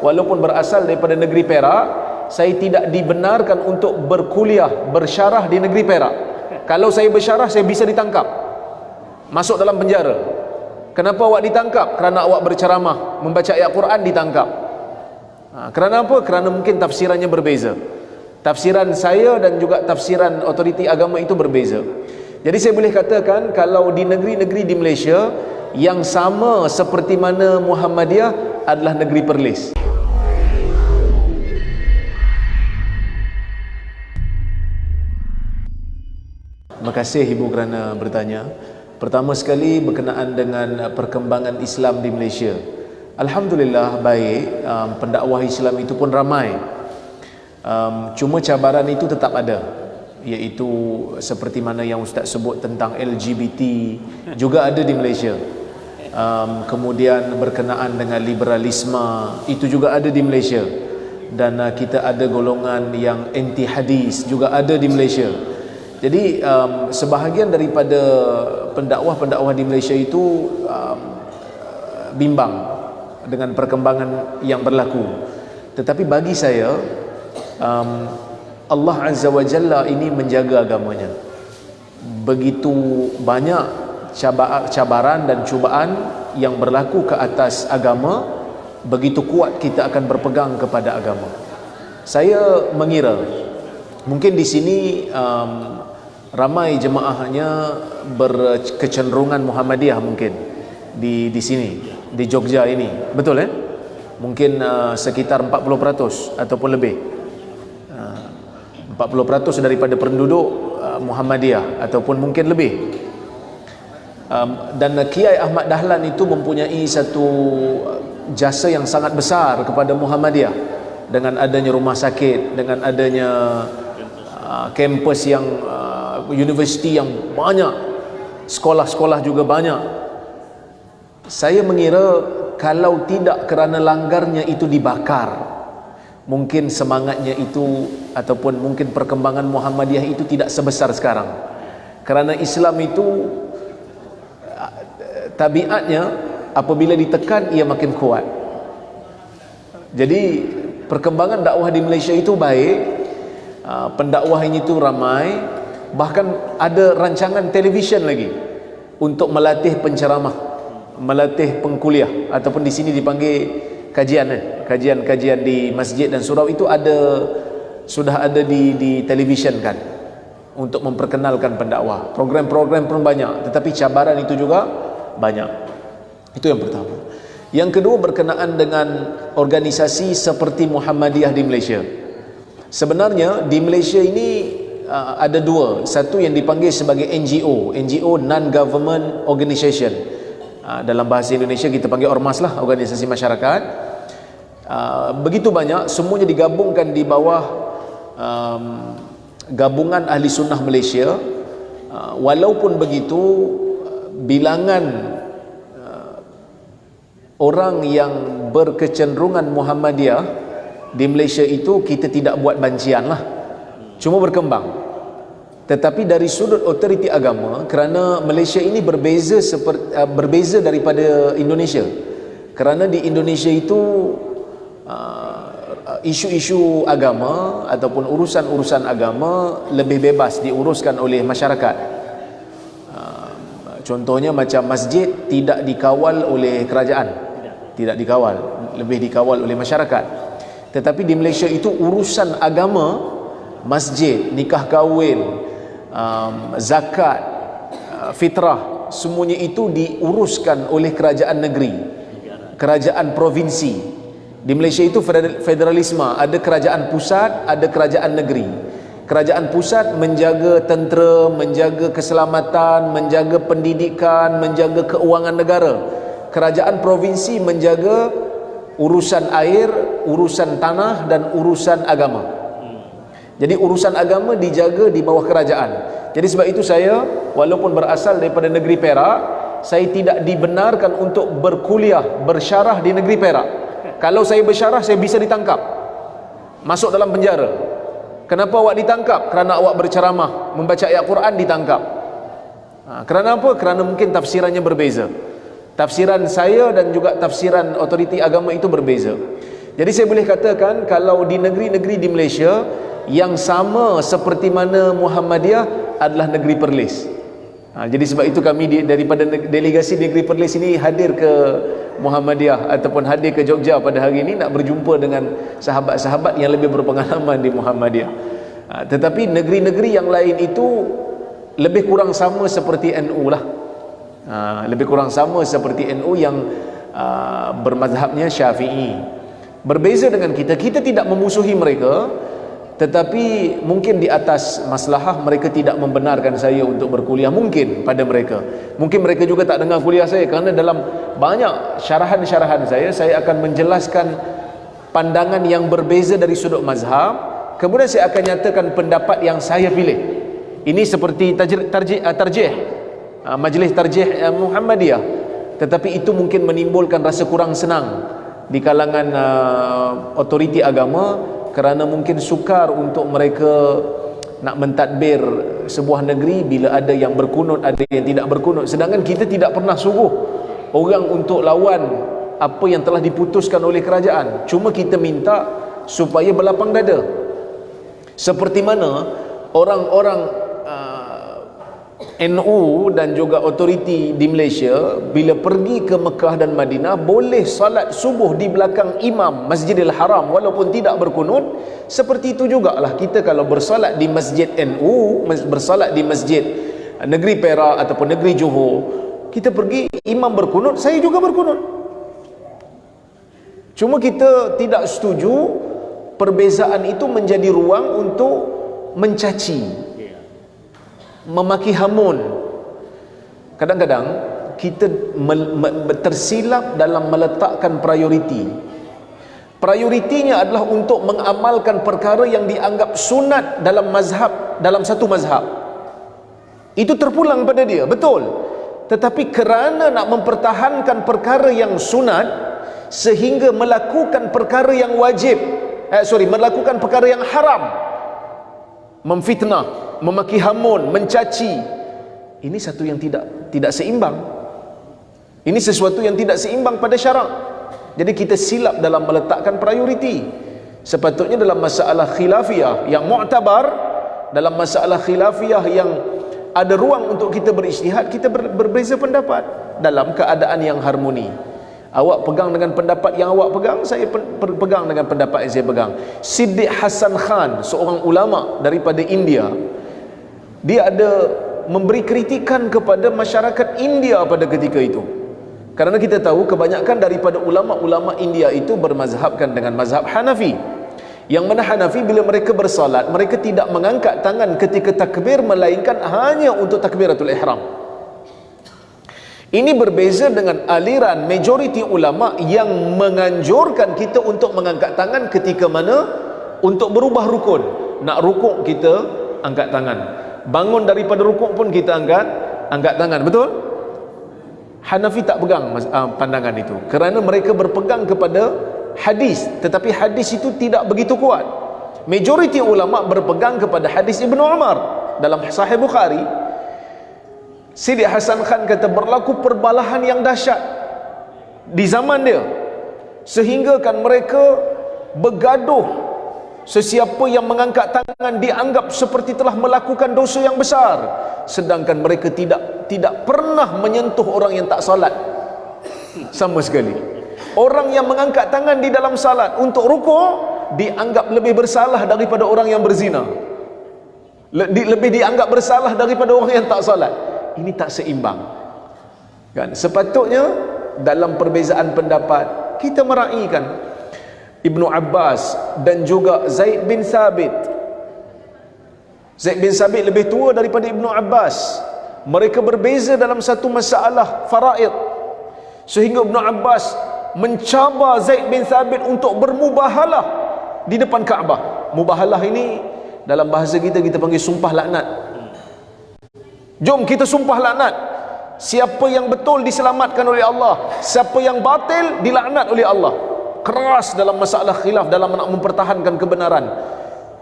walaupun berasal daripada negeri Perak, saya tidak dibenarkan untuk berkuliah, bersyarah di negeri Perak. Kalau saya bersyarah, saya bisa ditangkap, masuk dalam penjara. Kenapa awak ditangkap? Kerana awak berceramah, membaca ayat Quran, ditangkap. Kerana apa? Kerana mungkin tafsirannya berbeza. Tafsiran saya dan juga tafsiran otoriti agama itu berbeza. Jadi saya boleh katakan, kalau di negeri-negeri di Malaysia yang sama seperti mana Muhammadiyah adalah negeri Perlis. Terima kasih Ibu kerana bertanya. Pertama sekali berkenaan dengan perkembangan Islam di Malaysia. Alhamdulillah baik, pendakwah Islam itu pun ramai. Cuma cabaran itu tetap ada, iaitu seperti mana yang Ustaz sebut tentang LGBT juga ada di Malaysia. Kemudian berkenaan dengan liberalisme itu juga ada di Malaysia. Dan kita ada golongan yang anti hadis juga ada di Malaysia. Jadi sebahagian daripada pendakwah-pendakwah di Malaysia itu bimbang dengan perkembangan yang berlaku. Tetapi bagi saya, Allah Azza wa Jalla ini menjaga agamanya. Begitu banyak cabaran dan cubaan yang berlaku ke atas agama, begitu kuat kita akan berpegang kepada agama. Saya mengira mungkin di sini ramai jemaahnya berkecenderungan Muhammadiyah, mungkin di sini, di Jogja ini, betul mungkin sekitar 40% ataupun lebih. 40% daripada penduduk Muhammadiyah ataupun mungkin lebih. Dan Kiai Ahmad Dahlan itu mempunyai satu jasa yang sangat besar kepada Muhammadiyah, dengan adanya rumah sakit, dengan adanya kampus yang universiti yang banyak, sekolah-sekolah juga banyak. Saya mengira kalau tidak kerana langgarnya itu dibakar, mungkin semangatnya itu ataupun mungkin perkembangan Muhammadiyah itu tidak sebesar sekarang. Kerana Islam itu tabiatnya apabila ditekan ia makin kuat. Jadi perkembangan dakwah di Malaysia itu baik, pendakwah ini tu ramai, bahkan ada rancangan televisyen lagi untuk melatih penceramah, melatih pengkuliah, ataupun di sini dipanggil kajian di masjid dan surau itu sudah ada di televisyen kan, untuk memperkenalkan pendakwah. Program-program pun banyak, tetapi cabaran itu juga banyak. Itu yang pertama. Yang kedua berkenaan dengan organisasi seperti Muhammadiyah di Malaysia. Sebenarnya di Malaysia ini ada dua. Satu yang dipanggil sebagai NGO, Non-Government Organisation. Dalam bahasa Indonesia kita panggil ormas lah, organisasi masyarakat. Begitu banyak, semuanya digabungkan di bawah Gabungan Ahli Sunnah Malaysia. Walaupun begitu, bilangan orang yang berkecenderungan Muhammadiyah di Malaysia itu kita tidak buat bancian lah, cuma berkembang. Tetapi dari sudut otoriti agama, kerana Malaysia ini berbeza daripada Indonesia. Kerana di Indonesia itu isu-isu agama ataupun urusan-urusan agama lebih bebas diuruskan oleh masyarakat. Contohnya macam masjid tidak dikawal oleh kerajaan, tidak dikawal, lebih dikawal oleh masyarakat. Tetapi di Malaysia itu urusan agama, masjid, nikah kahwin, zakat, fitrah, semuanya itu diuruskan oleh kerajaan negeri, kerajaan provinsi. Di Malaysia itu federalisme, ada kerajaan pusat, ada kerajaan negeri. Kerajaan pusat menjaga tentera, menjaga keselamatan, menjaga pendidikan, menjaga keuangan negara. Kerajaan provinsi menjaga urusan air, urusan tanah dan urusan agama. Jadi urusan agama dijaga di bawah kerajaan. Jadi sebab itu saya, walaupun berasal daripada negeri Perak, saya tidak dibenarkan untuk berkuliah, bersyarah di negeri Perak. Kalau saya bersyarah, saya bisa ditangkap, masuk dalam penjara. Kenapa awak ditangkap? Kerana awak berceramah, membaca ayat Quran, ditangkap. Kerana apa? Kerana mungkin tafsirannya berbeza. Tafsiran saya dan juga tafsiran otoriti agama itu berbeza. Jadi saya boleh katakan kalau di negeri-negeri di Malaysia yang sama seperti mana Muhammadiyah adalah negeri Perlis. Jadi sebab itu kami daripada delegasi negeri Perlis ini hadir ke Muhammadiyah ataupun hadir ke Jogja pada hari ini nak berjumpa dengan sahabat-sahabat yang lebih berpengalaman di Muhammadiyah. Tetapi negeri-negeri yang lain itu lebih kurang sama seperti NU lah. Lebih kurang sama seperti NU yang bermazhabnya Syafi'i. Berbeza dengan kita, kita tidak memusuhi mereka, tetapi mungkin di atas maslahah mereka tidak membenarkan saya untuk berkuliah, mungkin pada mereka. Mungkin mereka juga tak dengar kuliah saya, kerana dalam banyak syarahan-syarahan saya akan menjelaskan pandangan yang berbeza dari sudut mazhab, kemudian saya akan nyatakan pendapat yang saya pilih. Ini seperti tarjih majlis tarjih Muhammadiyah, tetapi itu mungkin menimbulkan rasa kurang senang di kalangan otoriti agama, kerana mungkin sukar untuk mereka nak mentadbir sebuah negeri bila ada yang berkunut, ada yang tidak berkunut, sedangkan kita tidak pernah suruh orang untuk lawan apa yang telah diputuskan oleh kerajaan. Cuma kita minta supaya berlapang dada, seperti mana orang-orang NU dan juga otoriti di Malaysia bila pergi ke Mekah dan Madinah boleh salat subuh di belakang imam Masjidil Haram walaupun tidak berkunut. Seperti itu jugalah kita kalau bersalat di masjid NU, bersalat di masjid negeri Perak ataupun negeri Johor, kita pergi imam berkunut, saya juga berkunut. Cuma kita tidak setuju perbezaan itu menjadi ruang untuk mencaci, memaki hamun. Kadang-kadang kita tersilap dalam meletakkan prioriti. Prioritinya adalah untuk mengamalkan perkara yang dianggap sunat dalam mazhab, dalam satu mazhab. Itu terpulang pada dia, betul. Tetapi kerana nak mempertahankan perkara yang sunat sehingga melakukan perkara yang wajib, melakukan perkara yang haram, memfitnah, memaki hamun, mencaci, ini satu yang tidak seimbang. Ini sesuatu yang tidak seimbang pada syarak. Jadi kita silap dalam meletakkan prioriti. Sepatutnya dalam masalah khilafiyah yang mu'tabar, dalam masalah khilafiyah yang ada ruang untuk kita berijtihad, kita berbeza pendapat dalam keadaan yang harmoni. Awak pegang dengan pendapat yang awak pegang, saya pegang dengan pendapat yang saya pegang. Siddiq Hasan Khan, seorang ulama daripada India, dia ada memberi kritikan kepada masyarakat India pada ketika itu, kerana kita tahu kebanyakan daripada ulama-ulama India itu bermazhabkan dengan mazhab Hanafi, yang mana Hanafi bila mereka bersalat, mereka tidak mengangkat tangan ketika takbir, melainkan hanya untuk takbiratul ihram. Ini berbeza dengan aliran majoriti ulama yang menganjurkan kita untuk mengangkat tangan ketika mana untuk berubah rukun. Nak rukuk kita angkat tangan, bangun daripada rukuk pun kita angkat tangan, betul? Hanafi tak pegang pandangan itu, kerana mereka berpegang kepada hadis, tetapi hadis itu tidak begitu kuat. Majoriti ulama berpegang kepada hadis Ibnu Umar dalam Sahih Bukhari. Siddiq Hasan Khan kata berlaku perbalahan yang dahsyat di zaman dia, sehingga kan mereka bergaduh. Sesiapa yang mengangkat tangan dianggap seperti telah melakukan dosa yang besar, sedangkan mereka tidak pernah menyentuh orang yang tak salat sama sekali. Orang yang mengangkat tangan di dalam salat untuk rukuk dianggap lebih bersalah daripada orang yang berzina, lebih dianggap bersalah daripada orang yang tak salat. Ini tak seimbang kan? Sepatutnya dalam perbezaan pendapat kita meraihkan Ibnu Abbas dan juga Zaid bin Thabit. Zaid bin Thabit lebih tua daripada Ibnu Abbas. Mereka berbeza dalam satu masalah faraid, sehingga Ibnu Abbas mencabar Zaid bin Thabit untuk bermubahalah di depan Kaabah. Mubahalah ini dalam bahasa kita panggil sumpah laknat. Jom kita sumpah laknat. Siapa yang betul diselamatkan oleh Allah, siapa yang batil dilaknat oleh Allah. Keras dalam masalah khilaf, dalam nak mempertahankan kebenaran.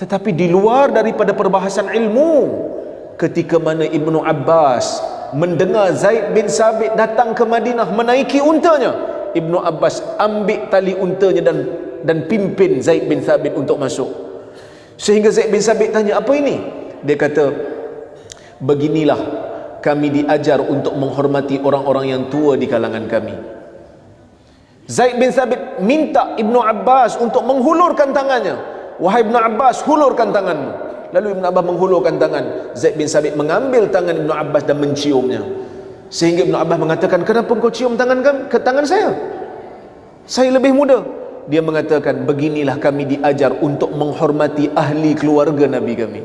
Tetapi di luar daripada perbahasan ilmu, ketika mana Ibnu Abbas mendengar Zaid bin Thabit datang ke Madinah menaiki untanya, Ibnu Abbas ambil tali untanya dan dan pimpin Zaid bin Thabit untuk masuk. Sehingga Zaid bin Thabit tanya, apa ini? Dia kata, beginilah kami diajar untuk menghormati orang-orang yang tua di kalangan kami. Zaid bin Thabit minta Ibnu Abbas untuk menghulurkan tangannya. Wahai Ibnu Abbas, hulurkan tanganmu. Lalu Ibnu Abbas menghulurkan tangan. Zaid bin Thabit mengambil tangan Ibnu Abbas dan menciumnya. Sehingga Ibnu Abbas mengatakan, kenapa kau cium tangan saya? Saya lebih muda. Dia mengatakan, beginilah kami diajar untuk menghormati ahli keluarga Nabi kami.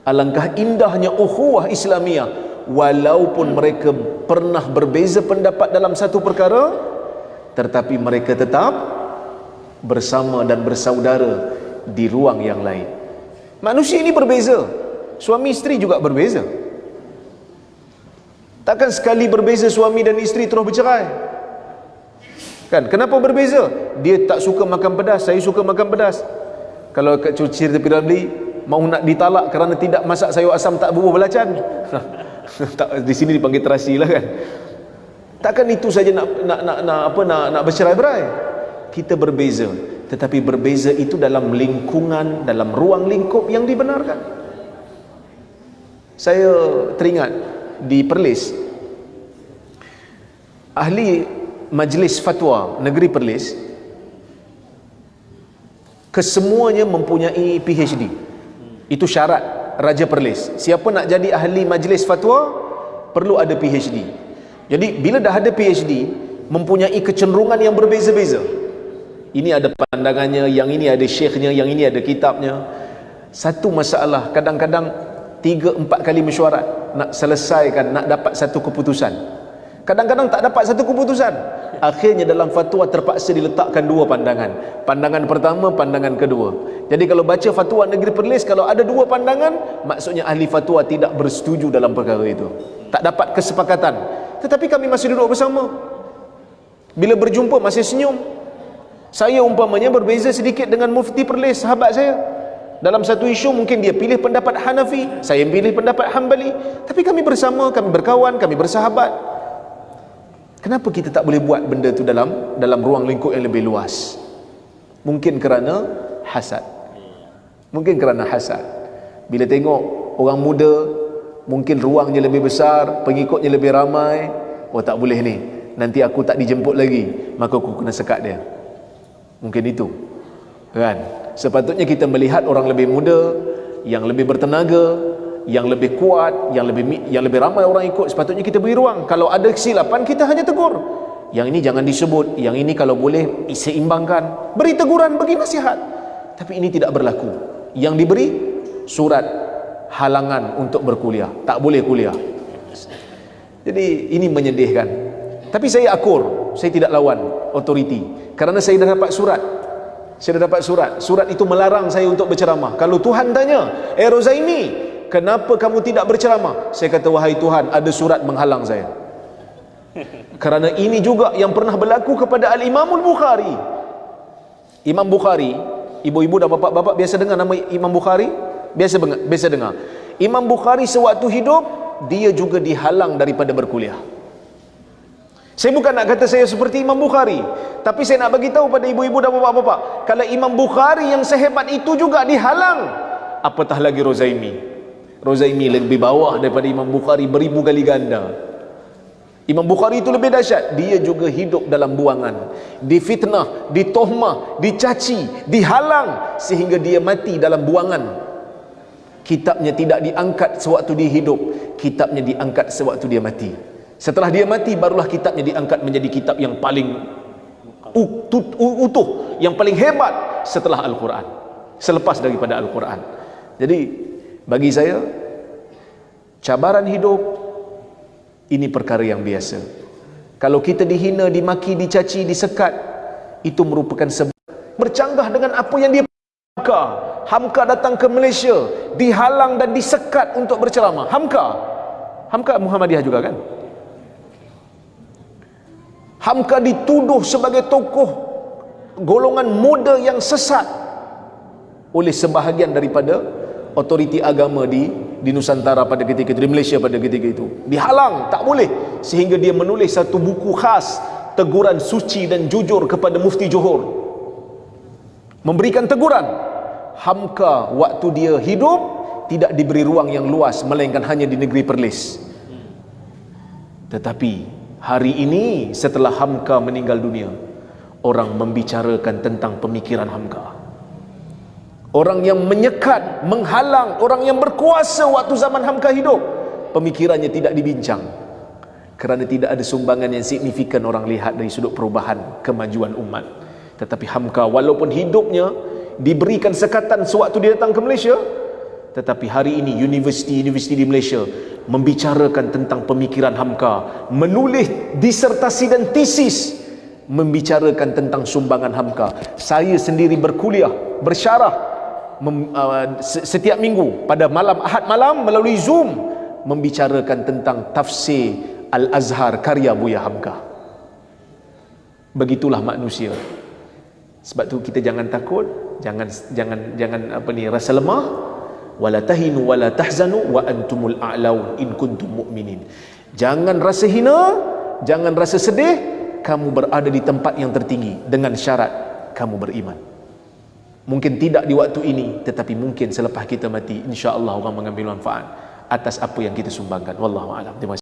Alangkah indahnya ukhuwah Islamiyah, walaupun mereka pernah berbeza pendapat dalam satu perkara, tetapi mereka tetap bersama dan bersaudara di ruang yang lain. Manusia ini berbeza, suami isteri juga berbeza. Takkan sekali berbeza suami dan isteri terus bercerai, kan? Kenapa berbeza? Dia tak suka makan pedas, saya suka makan pedas. Kalau kat cerita Piramli, mau nak ditalak kerana tidak masak sayur asam tak bubuh belacan. Di sini dipanggil terasi lah, kan? Takkan itu saja nak bercerai-berai. Kita berbeza, tetapi berbeza itu dalam lingkungan, dalam ruang lingkup yang dibenarkan. Saya teringat di Perlis, ahli majlis fatwa negeri Perlis kesemuanya mempunyai PhD. Itu syarat Raja Perlis. Siapa nak jadi ahli majlis fatwa perlu ada PhD. Jadi bila dah ada PhD, mempunyai kecenderungan yang berbeza-beza. Ini ada pandangannya, yang ini ada syekhnya, yang ini ada kitabnya. Satu masalah kadang-kadang 3-4 kali mesyuarat nak selesaikan, nak dapat satu keputusan. Kadang-kadang tak dapat satu keputusan. Akhirnya dalam fatwa terpaksa diletakkan dua pandangan. Pandangan pertama, pandangan kedua. Jadi kalau baca fatwa negeri Perlis, kalau ada dua pandangan, maksudnya ahli fatwa tidak bersetuju dalam perkara itu, tak dapat kesepakatan. Tetapi kami masih duduk bersama. Bila berjumpa masih senyum. Saya umpamanya berbeza sedikit dengan Mufti Perlis, sahabat saya. Dalam satu isu mungkin dia pilih pendapat Hanafi, saya pilih pendapat Hambali, tapi kami bersama, kami berkawan, kami bersahabat. Kenapa kita tak boleh buat benda tu dalam ruang lingkup yang lebih luas? Mungkin kerana hasad. Mungkin kerana hasad. Bila tengok orang muda, mungkin ruangnya lebih besar, pengikutnya lebih ramai, oh tak boleh ni, nanti aku tak dijemput lagi, maka aku kena sekat dia. Mungkin itu, kan? Sepatutnya kita melihat orang lebih muda, yang lebih bertenaga, yang lebih kuat, yang lebih ramai orang ikut, sepatutnya kita beri ruang. Kalau ada kesilapan, kita hanya tegur. Yang ini jangan disebut, yang ini kalau boleh seimbangkan. Beri teguran, bagi nasihat. Tapi ini tidak berlaku. Yang diberi surat halangan untuk berkuliah, tak boleh kuliah. Jadi ini menyedihkan. Tapi saya akur, saya tidak lawan otoriti, kerana saya dah dapat surat. Saya dah dapat surat. Surat itu melarang saya untuk berceramah. Kalau Tuhan tanya, Rozaimi, kenapa kamu tidak berceramah? Saya kata, wahai Tuhan, ada surat menghalang saya. Kerana ini juga yang pernah berlaku kepada Al-Imamul Bukhari. Imam Bukhari, ibu-ibu dan bapa-bapa biasa dengar nama Imam Bukhari? Biasa dengar. Imam Bukhari sewaktu hidup, dia juga dihalang daripada berkuliah. Saya bukan nak kata saya seperti Imam Bukhari, tapi saya nak bagi tahu pada ibu-ibu dan bapa-bapa, kalau Imam Bukhari yang sehebat itu juga dihalang, apatah lagi Rozaimi. Rozaimi lebih bawah daripada Imam Bukhari beribu kali ganda. Imam Bukhari itu lebih dahsyat. Dia juga hidup dalam buangan, difitnah, ditohmah, dicaci, dihalang, sehingga dia mati dalam buangan. Kitabnya tidak diangkat sewaktu dia hidup, kitabnya diangkat sewaktu dia mati. Setelah dia mati, barulah kitabnya diangkat menjadi kitab yang paling utuh, yang paling hebat setelah Al-Quran, selepas daripada Al-Quran. Jadi bagi saya, cabaran hidup ini perkara yang biasa. Kalau kita dihina, dimaki, dicaci, disekat, itu merupakan sebab bercanggah dengan apa yang dia Hamka datang ke Malaysia, dihalang dan disekat untuk berceramah. Hamka Muhammadiyah juga, kan? Hamka dituduh sebagai tokoh golongan muda yang sesat oleh sebahagian daripada otoriti agama di Nusantara pada ketika itu, di Malaysia pada ketika itu. Dihalang, tak boleh, sehingga dia menulis satu buku khas, teguran suci dan jujur kepada Mufti Johor. memberikan teguran. Hamka waktu dia hidup tidak diberi ruang yang luas, melainkan hanya di negeri Perlis. Tetapi hari ini setelah Hamka meninggal dunia, orang membicarakan tentang pemikiran Hamka. Orang yang menyekat, menghalang, orang yang berkuasa waktu zaman Hamka hidup, pemikirannya tidak dibincang. Kerana tidak ada sumbangan yang signifikan orang lihat dari sudut perubahan kemajuan umat. Tetapi Hamka walaupun hidupnya diberikan sekatan sewaktu dia datang ke Malaysia, tetapi hari ini universiti-universiti di Malaysia membicarakan tentang pemikiran Hamka, menulis disertasi dan tesis membicarakan tentang sumbangan Hamka. Saya sendiri berkuliah, bersyarah setiap minggu pada malam Ahad malam melalui Zoom, membicarakan tentang tafsir Al-Azhar karya Buya Hamka. Begitulah manusia. Sebab tu kita jangan takut, jangan rasa lemah. Wala tahinu wala tahzanu wa antumul a'laun in kuntum mu'minin. Jangan rasa hina, jangan rasa sedih, kamu berada di tempat yang tertinggi dengan syarat kamu beriman. Mungkin tidak di waktu ini, tetapi mungkin selepas kita mati, insya-Allah orang mengambil manfaat atas apa yang kita sumbangkan. Wallahu a'lam. Terima kasih.